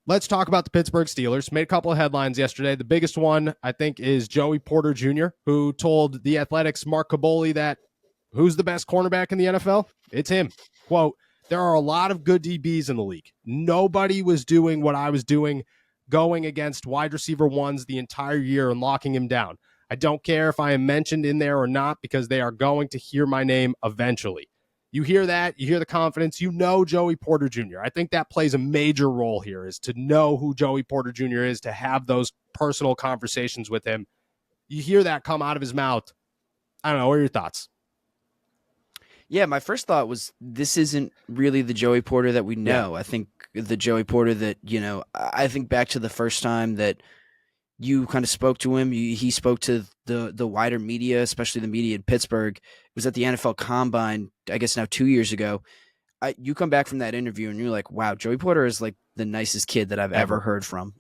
let's talk about the Pittsburgh Steelers. Made a couple of headlines yesterday. The biggest one, I think, is Joey Porter Jr., who told The Athletic's Mark Kaboly that who's the best cornerback in the NFL? It's him. Quote, there are a lot of good DBs in the league. Nobody was doing what I was doing, going against wide receiver ones the entire year and locking him down. I don't care if I am mentioned in there or not because they are going to hear my name eventually. You hear that, you hear the confidence, you know Joey Porter Jr. I think that plays a major role here, is to know who Joey Porter Jr. is, to have those personal conversations with him. You hear that come out of his mouth. I don't know. What are your thoughts? Yeah, my first thought was this isn't really the Joey Porter that we know. Yeah. I think the Joey Porter that, I think back to the first time that you kind of spoke to him. He spoke to the wider media, especially the media in Pittsburgh. It was at the NFL Combine, I guess now 2 years ago. You come back from that interview and you're like, wow, Joey Porter is like the nicest kid that I've ever heard from.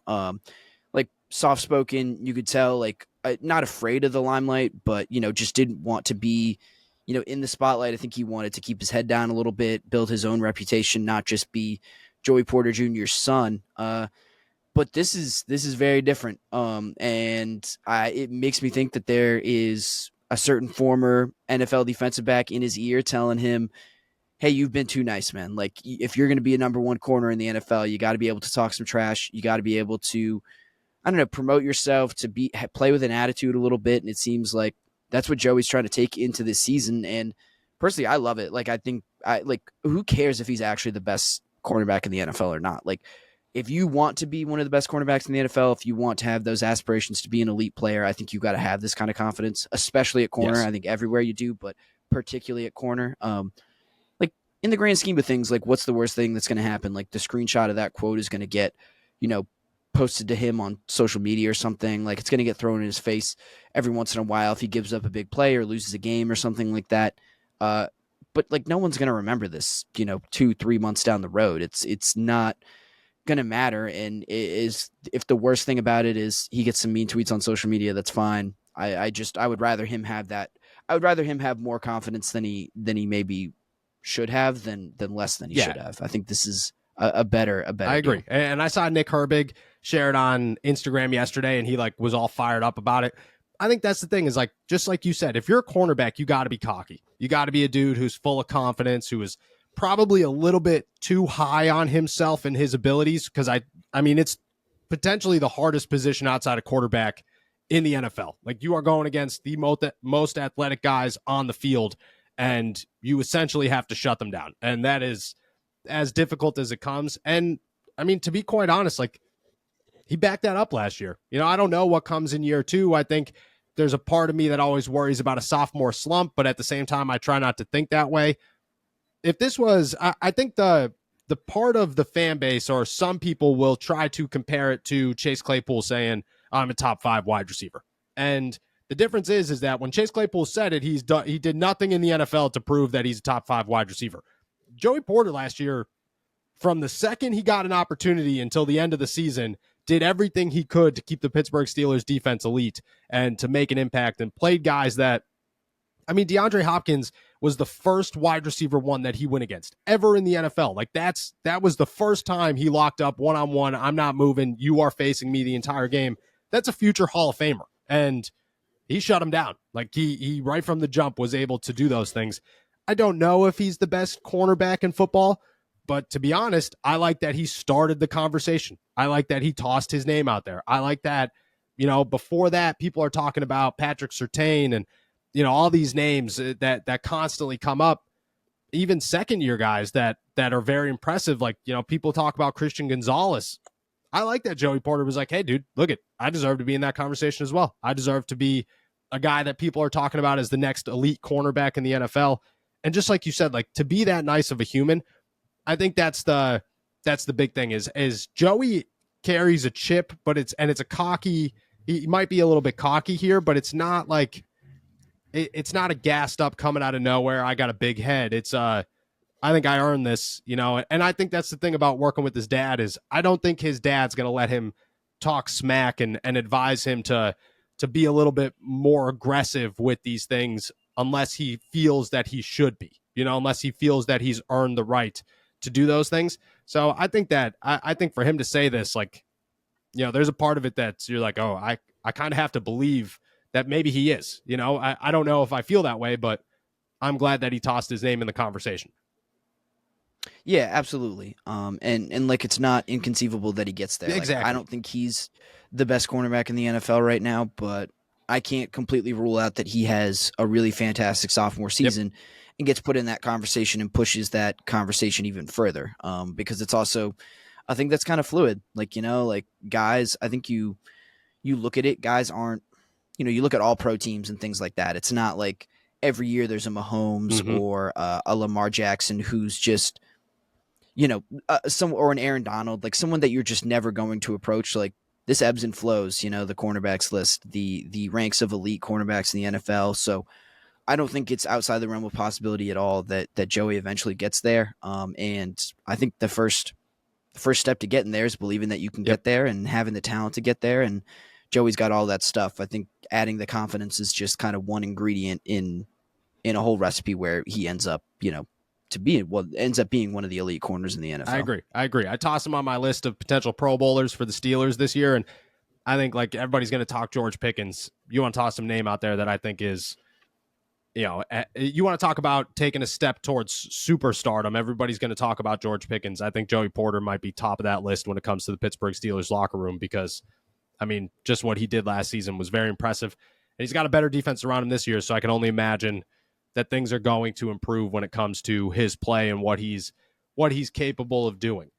Like soft-spoken, you could tell, like not afraid of the limelight, but, just didn't want to be, in the spotlight. I think he wanted to keep his head down a little bit, build his own reputation, not just be Joey Porter Jr.'s son. But this is very different. And it makes me think that there is a certain former NFL defensive back in his ear telling him, hey, you've been too nice, man. Like, if you're going to be a number one corner in the NFL, you got to be able to talk some trash. You got to be able to, promote yourself, to play with an attitude a little bit. And it seems like that's what Joey's trying to take into this season. And personally, I love it. Like, I think who cares if he's actually the best cornerback in the NFL or not? Like, if you want to be one of the best cornerbacks in the NFL, if you want to have those aspirations to be an elite player, I think you've got to have this kind of confidence, especially at corner. Yes. I think everywhere you do, but particularly at corner. Like, in the grand scheme of things, like, what's the worst thing that's going to happen? Like, the screenshot of that quote is going to get, posted to him on social media or something. Like, it's going to get thrown in his face every once in a while if he gives up a big play or loses a game or something like that. But like, no one's going to remember this, 2-3 months down the road. It's not going to matter. And if the worst thing about it is he gets some mean tweets on social media, that's fine. I would rather him have that. I would rather him have more confidence than he maybe should have than less than he should have. I think this is a better. I agree. Deal. And I saw Nick Herbig shared on Instagram yesterday, and he was all fired up about it. I think that's the thing, is like, just like you said, if you're a cornerback, you got to be cocky. You got to be a dude who's full of confidence, who is probably a little bit too high on himself and his abilities. Cause I mean, it's potentially the hardest position outside of quarterback in the NFL. Like, you are going against the most athletic guys on the field, and you essentially have to shut them down. And that is as difficult as it comes. And I mean, to be quite honest, like, he backed that up last year. I don't know what comes in year two. I think there's a part of me that always worries about a sophomore slump, but at the same time, I try not to think that way. If this was, I think the part of the fan base, or some people will try to compare it to Chase Claypool saying, I'm a top 5 wide receiver. And the difference is that when Chase Claypool said it, he did nothing in the NFL to prove that he's a top 5 wide receiver. Joey Porter last year, from the second he got an opportunity until the end of the season, did everything he could to keep the Pittsburgh Steelers defense elite and to make an impact, and played guys that, I mean, DeAndre Hopkins was the first wide receiver one that he went against ever in the NFL. Like, that was the first time he locked up one-on-one. I'm not moving. You are facing me the entire game. That's a future Hall of Famer. And he shut him down. Like, he right from the jump was able to do those things. I don't know if he's the best cornerback in football, but to be honest, I like that he started the conversation. I like that he tossed his name out there. I like that, before that, people are talking about Patrick Surtain and, all these names that constantly come up, even second-year guys that are very impressive. Like, people talk about Christian Gonzalez. I like that Joey Porter was like, hey, dude, look it, I deserve to be in that conversation as well. I deserve to be a guy that people are talking about as the next elite cornerback in the NFL. And just like you said, like, to be that nice of a human, I think that's the big thing is Joey carries a chip, but it's a cocky, he might be a little bit cocky here, but it's not like, it's not a gassed up coming out of nowhere, I got a big head. It's I think I earned this, and I think that's the thing about working with his dad, is I don't think his dad's going to let him talk smack and advise him to be a little bit more aggressive with these things unless he feels that he should be, unless he feels that he's earned the right to do those things. So I think that I think for him to say this, like, there's a part of it that's you're like, oh, I kind of have to believe that maybe he is. I don't know if I feel that way, but I'm glad that he tossed his name in the conversation. Yeah, absolutely. And like it's not inconceivable that he gets there. Like I Exactly. don't think he's the best cornerback in the NFL right now, but I can't completely rule out that he has a really fantastic sophomore season and gets put in that conversation and pushes that conversation even further. Because it's also, I think that's kind of fluid. Like like guys, I think you look at it, guys aren't, you look at all pro teams and things like that. It's not like every year there's a Mahomes Mm-hmm. or a Lamar Jackson who's just some or an Aaron Donald, like someone that you're just never going to approach. Like this ebbs and flows, the cornerbacks list, the ranks of elite cornerbacks in the NFL. So I don't think it's outside the realm of possibility at all that Joey eventually gets there. And I think the first step to getting there is believing that you can Yep. get there and having the talent to get there. And Joey's got all that stuff. I think adding the confidence is just kind of one ingredient in a whole recipe where he ends up, to be ends up being one of the elite corners in the NFL. I agree. I tossed him on my list of potential Pro Bowlers for the Steelers this year, and I think like everybody's going to talk George Pickens. You want to toss some name out there that I think is, you want to talk about taking a step towards superstardom. Everybody's going to talk about George Pickens. I think Joey Porter might be top of that list when it comes to the Pittsburgh Steelers locker room because, I mean, just what he did last season was very impressive. And he's got a better defense around him this year, so I can only imagine that things are going to improve when it comes to his play and what he's capable of doing.